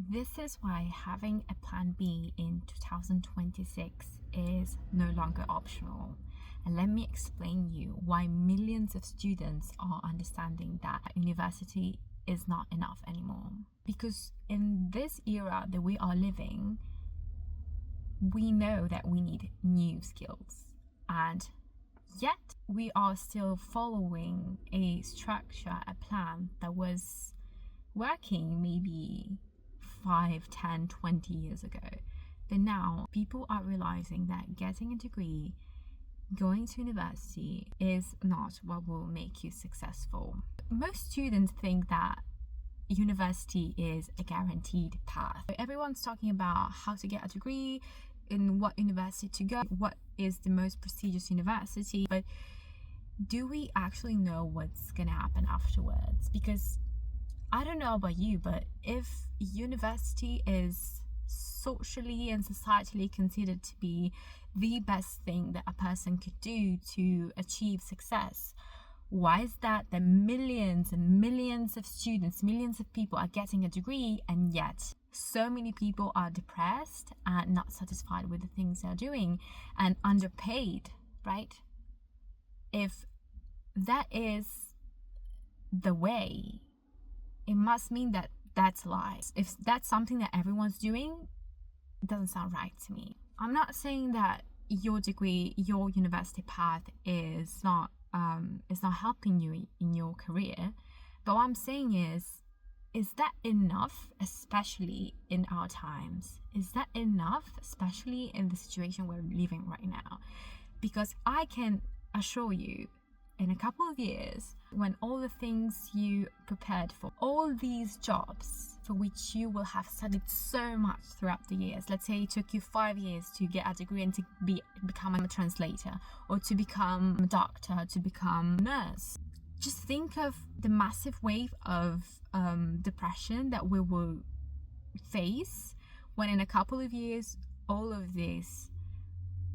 This is why having a plan B in 2026 is no longer optional. And let me explain you why millions of students are understanding that university is not enough anymore. Because in this era that we are living, we know that we need new skills. And yet we are still following a structure, a plan that was working maybe 5, 10, 20 years ago. But now people are realizing that getting a degree, going to university is not what will make you successful. Most students think that university is a guaranteed path. Everyone's talking about how to get a degree, in what university to go, what is the most prestigious university, but do we actually know what's gonna happen afterwards? Because I don't know about you, but if university is socially and societally considered to be the best thing that a person could do to achieve success, why is that millions and millions of students, millions of people are getting a degree, and yet so many people are depressed and not satisfied with the things they're doing and underpaid, right? If that is the way, it must mean that that's lies. If that's something that everyone's doing, it doesn't sound right to me. I'm not saying that your degree, your university path is not helping you in your career, but what I'm saying is that enough, especially in our times? Is that enough, especially in the situation we're living right now? Because I can assure you, in a couple of years, when all the things you prepared for, all these jobs for which you will have studied so much throughout the years, let's say it took you 5 years to get a degree and to become a translator, or to become a doctor, to become a nurse. Just think of the massive wave of depression that we will face when in a couple of years all of these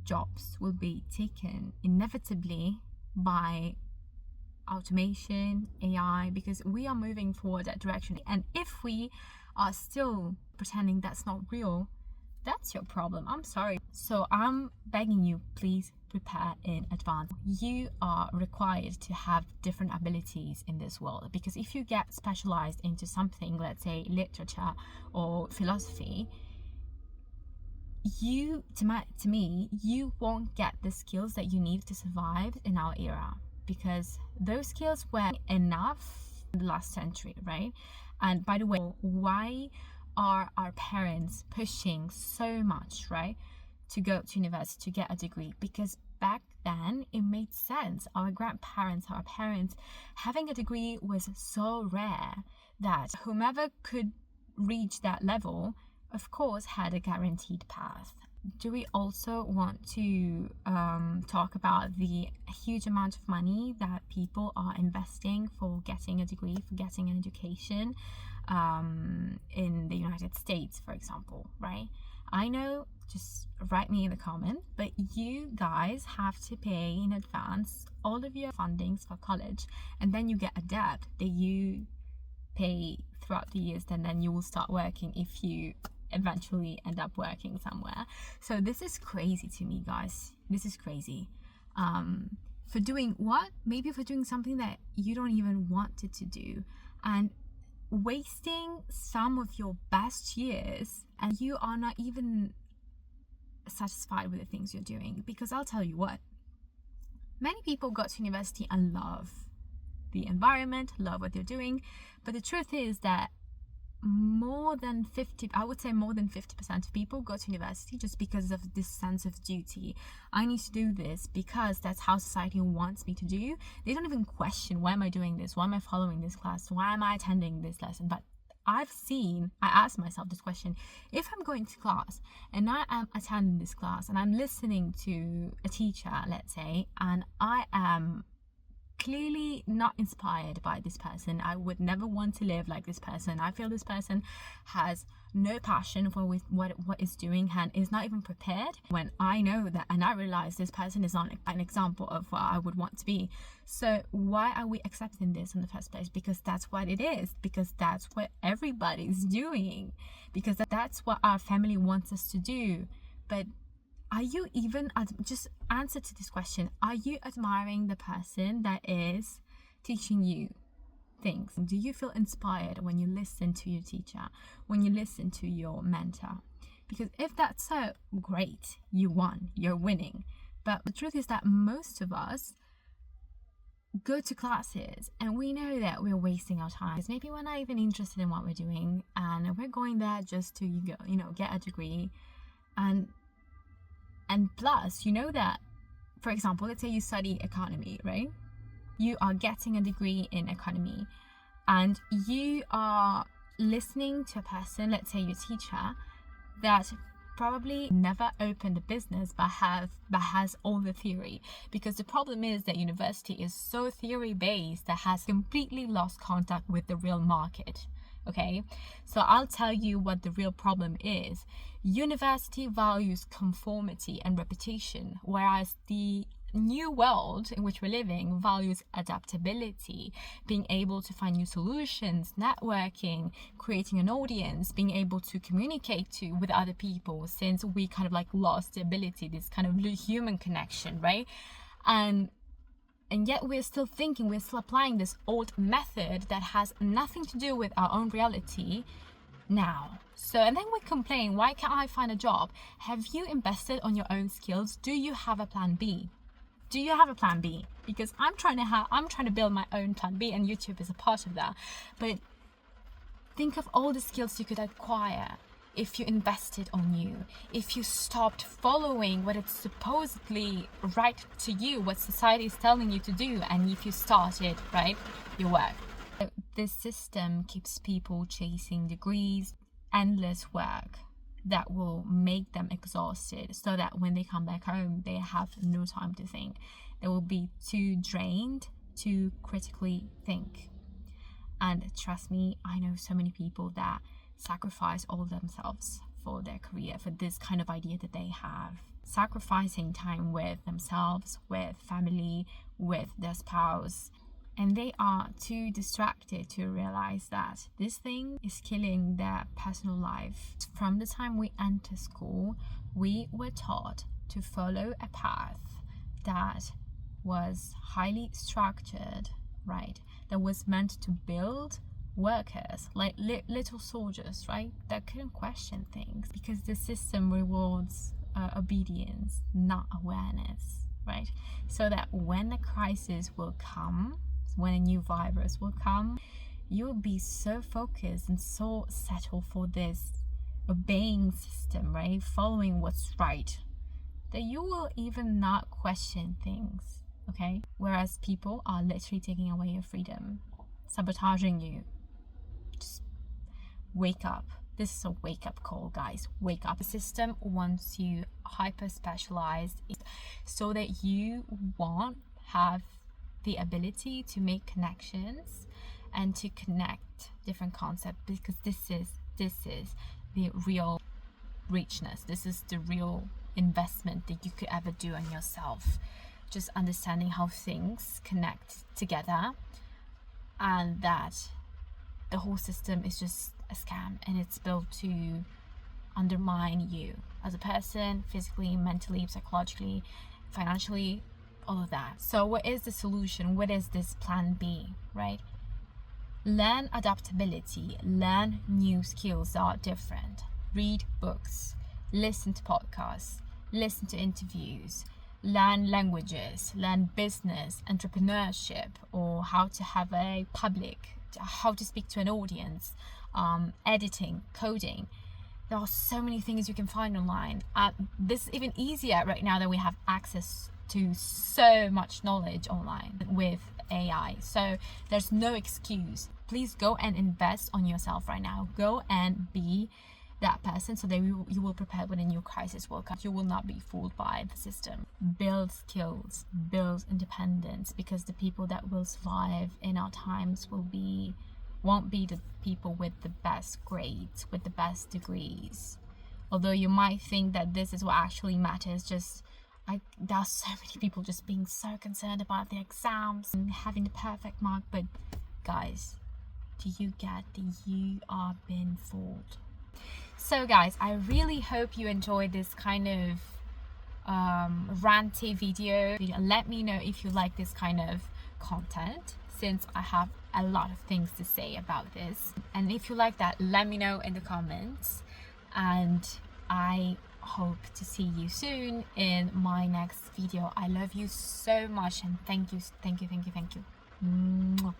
jobs will be taken inevitably by automation, AI, because we are moving forward that direction. And if we are still pretending that's not real, that's your problem. I'm sorry. So I'm begging you, please prepare in advance. You are required to have different abilities in this world, because if you get specialized into something, let's say literature or philosophy, you won't get the skills that you need to survive in our era, because those skills were enough in the last century, right? And by the way, why are our parents pushing so much, right, to go to university, to get a degree? Because back then it made sense. Our grandparents, our parents, having a degree was so rare that whomever could reach that level, of course, had a guaranteed path. Do we also want to talk about the huge amount of money that people are investing for getting a degree, for getting an education in the United States, for example, right? I know, just write me in the comment, but you guys have to pay in advance all of your fundings for college, and then you get a debt that you pay throughout the years, and then you will start working if you eventually end up working somewhere. So this is crazy to me, guys. This is crazy. For doing what? Maybe for doing something that you don't even wanted to do, and wasting some of your best years, and you are not even satisfied with the things you're doing. Because I'll tell you what, many people got to university and love the environment, love what they're doing, but the truth is that more than 50% of people go to university just because of this sense of duty. I need to do this because that's how society wants me to do. They don't even question, why am I doing this? Why am I following this class? Why am I attending this lesson? But I asked myself this question: if I'm going to class and I am attending this class and I'm listening to a teacher, let's say, and I am clearly not inspired by this person, I would never want to live like this person, I feel this person has no passion for what is doing and is not even prepared, when I know that and I realize this person is not an example of what I would want to be. So why are we accepting this in the first place? Because that's what it is, because that's what everybody's doing, because that's what our family wants us to do. But are you even, just answer to this question, are you admiring the person that is teaching you things? Do you feel inspired when you listen to your teacher, when you listen to your mentor? Because if that's so, great, you won, you're winning. But the truth is that most of us go to classes and we know that we're wasting our time. Maybe we're not even interested in what we're doing, and we're going there just to get a degree. And plus, that, for example, let's say you study economy, right? You are getting a degree in economy and you are listening to a person, let's say your teacher, that probably never opened a business but has all the theory. Because the problem is that university is so theory based that has completely lost contact with the real market. Okay, so I'll tell you what the real problem is. University values conformity and repetition, whereas the new world in which we're living values adaptability, being able to find new solutions, networking, creating an audience, being able to communicate with other people, since we kind of lost the ability, this kind of human connection, right? And yet we're still applying this old method that has nothing to do with our own reality now. So, and then we complain, why can't I find a job? Have you invested on your own skills? Do you have a plan B? Do you have a plan B? Because I'm trying to build my own plan B, and YouTube is a part of that. But think of all the skills you could acquire if you invested on you, if you stopped following what it's supposedly right to you, what society is telling you to do, and if you started, right, your work. This system keeps people chasing degrees, endless work that will make them exhausted, so that when they come back home, they have no time to think. They will be too drained to critically think. And trust me, I know so many people that sacrifice all themselves for their career, for this kind of idea that they have, sacrificing time with themselves, with family, with their spouse. And they are too distracted to realize that this thing is killing their personal life. From the time we enter school, we were taught to follow a path that was highly structured, right? That was meant to build workers, like little soldiers, right? That couldn't question things, because the system rewards obedience, not awareness, right? So that when a crisis will come, when a new virus will come, you'll be so focused and so settled for this obeying system, right? Following what's right, that you will even not question things, okay? Whereas people are literally taking away your freedom, sabotaging you. Just wake up. This is a wake-up call, guys. Wake up. The system wants you hyper-specialized so that you won't have the ability to make connections and to connect different concepts, because this is the real richness. This is the real investment that you could ever do on yourself. Just understanding how things connect together, and that the whole system is just a scam, and it's built to undermine you as a person, physically, mentally, psychologically, financially, all of that. So what is the solution? What is this plan B, right? Learn adaptability, learn new skills that are different, read books, listen to podcasts, listen to interviews, learn languages, learn business, entrepreneurship, or how to have a public, how to speak to an audience, editing, coding. There are so many things you can find online. This is even easier right now that we have access to so much knowledge online with AI. So there's no excuse. Please go and invest on yourself right now. Go and be that person so that you will prepare when a new crisis will come. You will not be fooled by the system. Build skills, build independence, because the people that will survive in our times won't be the people with the best grades, with the best degrees. Although you might think that this is what actually matters, there are so many people just being so concerned about the exams and having the perfect mark. But guys, do you get that you are being fooled? So guys, I really hope you enjoyed this kind of ranty video. Let me know if you like this kind of content, since I have a lot of things to say about this. And if you like that, let me know in the comments, and I hope to see you soon in my next video. I love you so much, and thank you. Mwah.